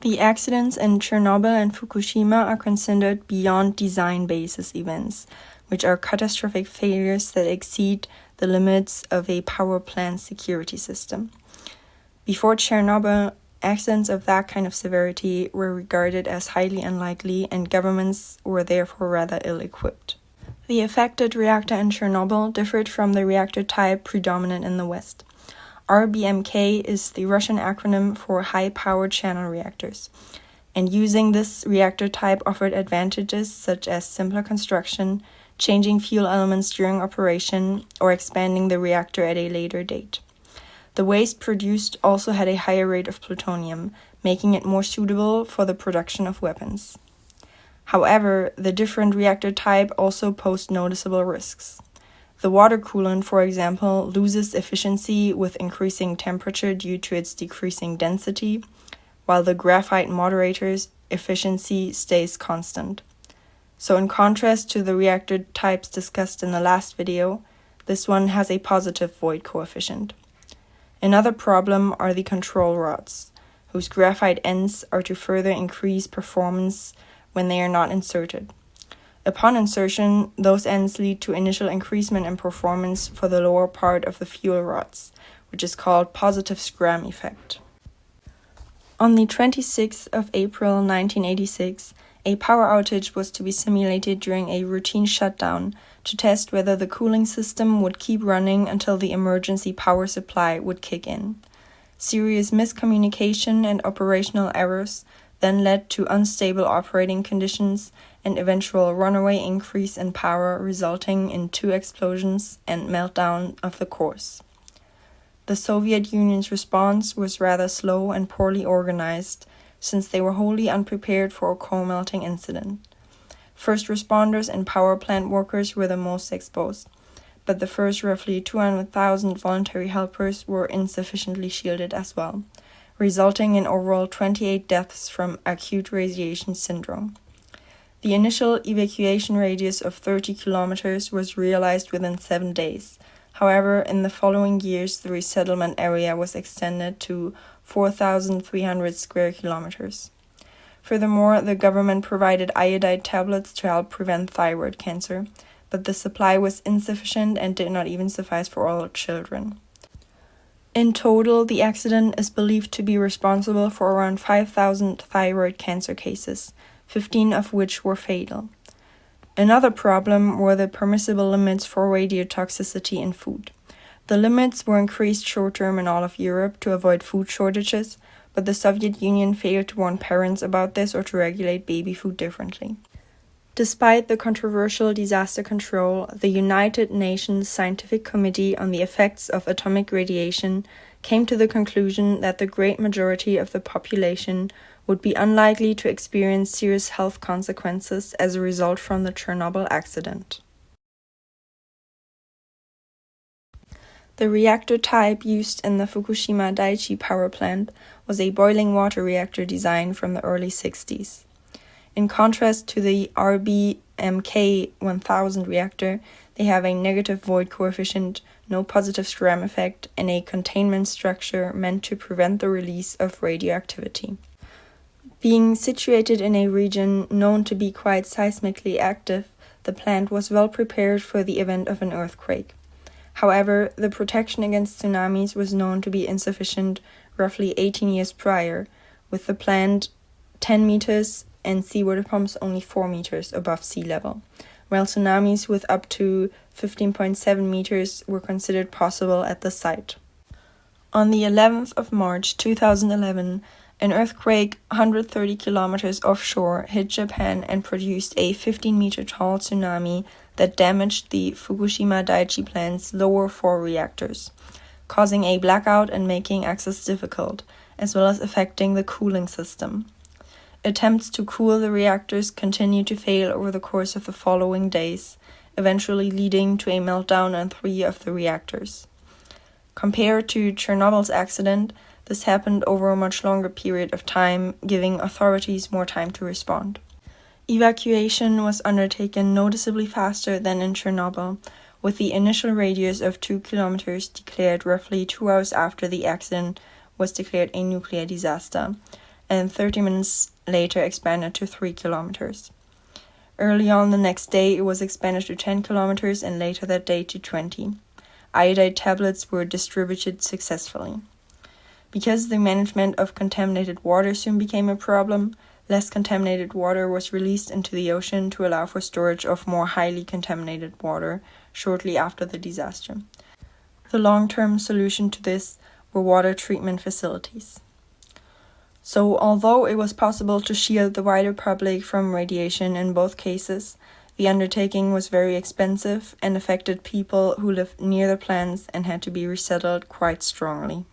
The accidents in Chernobyl and Fukushima are considered beyond design basis events, which are catastrophic failures that exceed the limits of a power plant security system. Before Chernobyl, accidents of that kind of severity were regarded as highly unlikely, and governments were therefore rather ill-equipped. The affected reactor in Chernobyl differed from the reactor type predominant in the West. RBMK is the Russian acronym for high-powered channel reactors, and using this reactor type offered advantages such as simpler construction, changing fuel elements during operation, or expanding the reactor at a later date. The waste produced also had a higher rate of plutonium, making it more suitable for the production of weapons. However, the different reactor type also posed noticeable risks. The water coolant, for example, loses efficiency with increasing temperature due to its decreasing density, while the graphite moderator's efficiency stays constant. So in contrast to the reactor types discussed in the last video, this one has a positive void coefficient. Another problem are the control rods, whose graphite ends are to further increase performance when they are not inserted. Upon insertion, those ends lead to initial increasement in performance for the lower part of the fuel rods, which is called positive scram effect. On the 26th of April 1986, a power outage was to be simulated during a routine shutdown to test whether the cooling system would keep running until the emergency power supply would kick in. Serious miscommunication and operational errors then led to unstable operating conditions and eventual runaway increase in power, resulting in 2 explosions and meltdown of the cores. The Soviet Union's response was rather slow and poorly organized, since they were wholly unprepared for a core melting incident. First responders and power plant workers were the most exposed, but the first roughly 200,000 voluntary helpers were insufficiently shielded as well, resulting in overall 28 deaths from acute radiation syndrome. The initial evacuation radius of 30 kilometers was realized within 7 days. However, in the following years, the resettlement area was extended to 4,300 square kilometers. Furthermore, the government provided iodide tablets to help prevent thyroid cancer, but the supply was insufficient and did not even suffice for all children. In total, the accident is believed to be responsible for around 5,000 thyroid cancer cases, 15 of which were fatal. Another problem were the permissible limits for radiotoxicity in food. The limits were increased short-term in all of Europe to avoid food shortages, but the Soviet Union failed to warn parents about this or to regulate baby food differently. Despite the controversial disaster control, the United Nations Scientific Committee on the Effects of Atomic Radiation came to the conclusion that the great majority of the population would be unlikely to experience serious health consequences as a result from the Chernobyl accident. The reactor type used in the Fukushima Daiichi power plant was a boiling water reactor design from the early 60s. In contrast to the RBMK 1000 reactor, they have a negative void coefficient, no positive scram effect, and a containment structure meant to prevent the release of radioactivity. Being situated in a region known to be quite seismically active, the plant was well prepared for the event of an earthquake. However, the protection against tsunamis was known to be insufficient roughly 18 years prior, with the plant 10 meters and seawater pumps only 4 meters above sea level, while tsunamis with up to 15.7 meters were considered possible at the site. On the 11th of March 2011, an earthquake 130 kilometers offshore hit Japan and produced a 15-meter tall tsunami that damaged the Fukushima Daiichi plant's lower 4 reactors, causing a blackout and making access difficult, as well as affecting the cooling system. Attempts to cool the reactors continued to fail over the course of the following days, eventually leading to a meltdown on 3 of the reactors. Compared to Chernobyl's accident, this happened over a much longer period of time, giving authorities more time to respond. Evacuation was undertaken noticeably faster than in Chernobyl, with the initial radius of 2 kilometers declared roughly 2 hours after the accident was declared a nuclear disaster, and 30 minutes later expanded to 3 kilometers. Early on the next day, it was expanded to 10 kilometers and later that day to 20. Iodide tablets were distributed successfully. Because the management of contaminated water soon became a problem, less contaminated water was released into the ocean to allow for storage of more highly contaminated water shortly after the disaster. The long-term solution to this were water treatment facilities. So, although it was possible to shield the wider public from radiation in both cases, the undertaking was very expensive and affected people who lived near the plants and had to be resettled quite strongly.